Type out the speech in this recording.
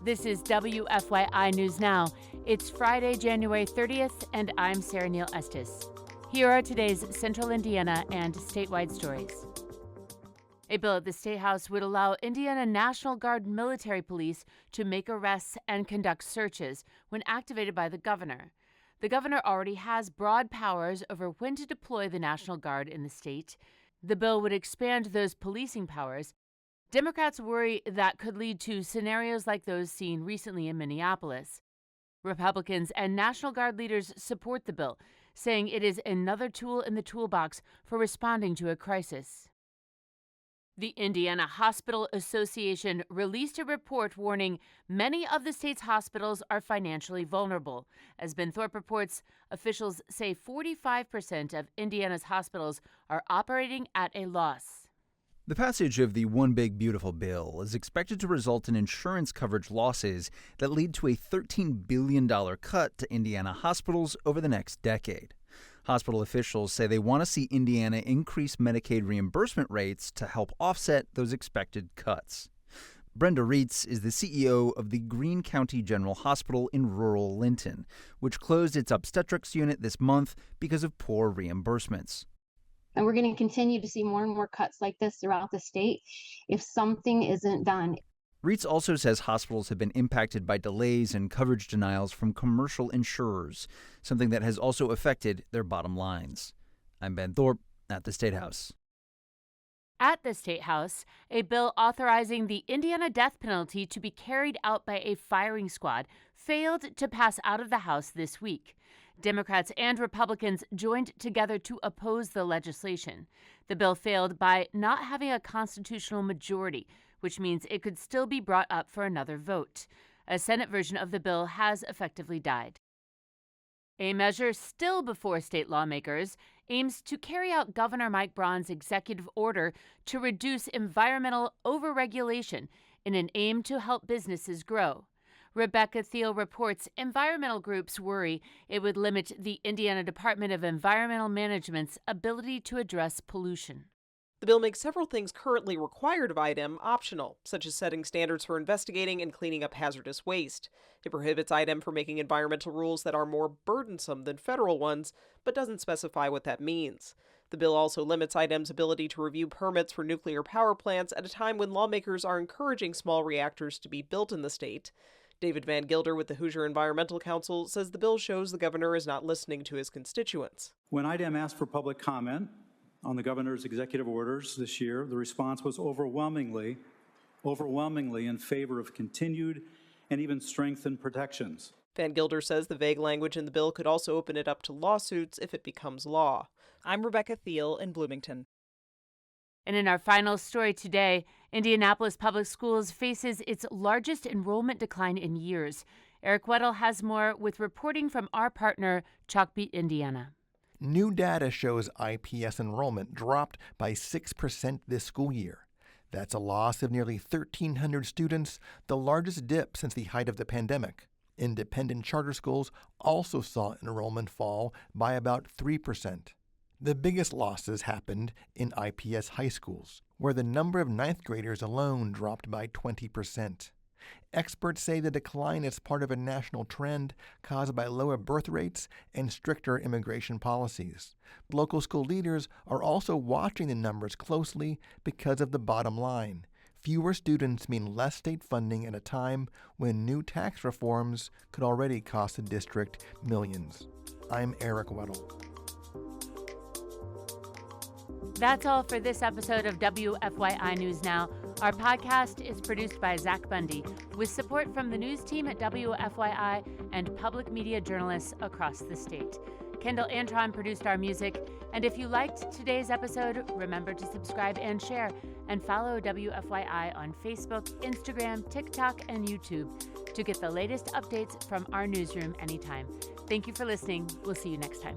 This is WFYI News Now. It's Friday, January 30th, and I'm Sarah Neal-Estes. Here are today's Central Indiana and statewide stories. A bill at the State House would allow Indiana National Guard military police to make arrests and conduct searches when activated by the governor. The governor already has broad powers over when to deploy the National Guard in the state. The bill would expand those policing powers. Democrats worry that could lead to scenarios like those seen recently in Minneapolis. Republicans and National Guard leaders support the bill, saying it is another tool in the toolbox for responding to a crisis. The Indiana Hospital Association released a report warning many of the state's hospitals are financially vulnerable. As Ben Thorpe reports, officials say 45% of Indiana's hospitals are operating at a loss. The passage of the One Big Beautiful Bill is expected to result in insurance coverage losses that lead to a $13 billion cut to Indiana hospitals over the next decade. Hospital officials say they want to see Indiana increase Medicaid reimbursement rates to help offset those expected cuts. Brenda Reitz is the CEO of the Greene County General Hospital in rural Linton, which closed its obstetrics unit this month because of poor reimbursements. And we're going to continue to see more and more cuts like this throughout the state if something isn't done. Reitz also says hospitals have been impacted by delays and coverage denials from commercial insurers, something that has also affected their bottom lines. I'm Ben Thorpe at the State House. At the State House, a bill authorizing the Indiana death penalty to be carried out by a firing squad failed to pass out of the House this week. Democrats and Republicans joined together to oppose the legislation. The bill failed by not having a constitutional majority, which means it could still be brought up for another vote. A Senate version of the bill has effectively died. A measure still before state lawmakers aims to carry out Governor Mike Braun's executive order to reduce environmental overregulation in an aim to help businesses grow. Rebecca Thiel reports environmental groups worry it would limit the Indiana Department of Environmental Management's ability to address pollution. The bill makes several things currently required of IDEM optional, such as setting standards for investigating and cleaning up hazardous waste. It prohibits IDEM from making environmental rules that are more burdensome than federal ones, but doesn't specify what that means. The bill also limits IDEM's ability to review permits for nuclear power plants at a time when lawmakers are encouraging small reactors to be built in the state. David Van Gilder with the Hoosier Environmental Council says the bill shows the governor is not listening to his constituents. When IDEM asked for public comment on the governor's executive orders this year, the response was overwhelmingly in favor of continued and even strengthened protections. Van Gilder says the vague language in the bill could also open it up to lawsuits if it becomes law. I'm Rebecca Thiel in Bloomington. And in our final story today, Indianapolis Public Schools faces its largest enrollment decline in years. Eric Weddle has more with reporting from our partner, Chalkbeat Indiana. New data shows IPS enrollment dropped by 6% this school year. That's a loss of nearly 1,300 students, the largest dip since the height of the pandemic. Independent charter schools also saw enrollment fall by about 3%. The biggest losses happened in IPS high schools, where the number of ninth graders alone dropped by 20%. Experts say the decline is part of a national trend caused by lower birth rates and stricter immigration policies. Local school leaders are also watching the numbers closely because of the bottom line. Fewer students mean less state funding at a time when new tax reforms could already cost the district millions. I'm Eric Weddle. That's all for this episode of WFYI News Now. Our podcast is produced by Zach Bundy with support from the news team at WFYI and public media journalists across the state. Kendall Antron produced our music. And if you liked today's episode, remember to subscribe and share, and follow WFYI on Facebook, Instagram, TikTok, and YouTube to get the latest updates from our newsroom anytime. Thank you for listening. We'll see you next time.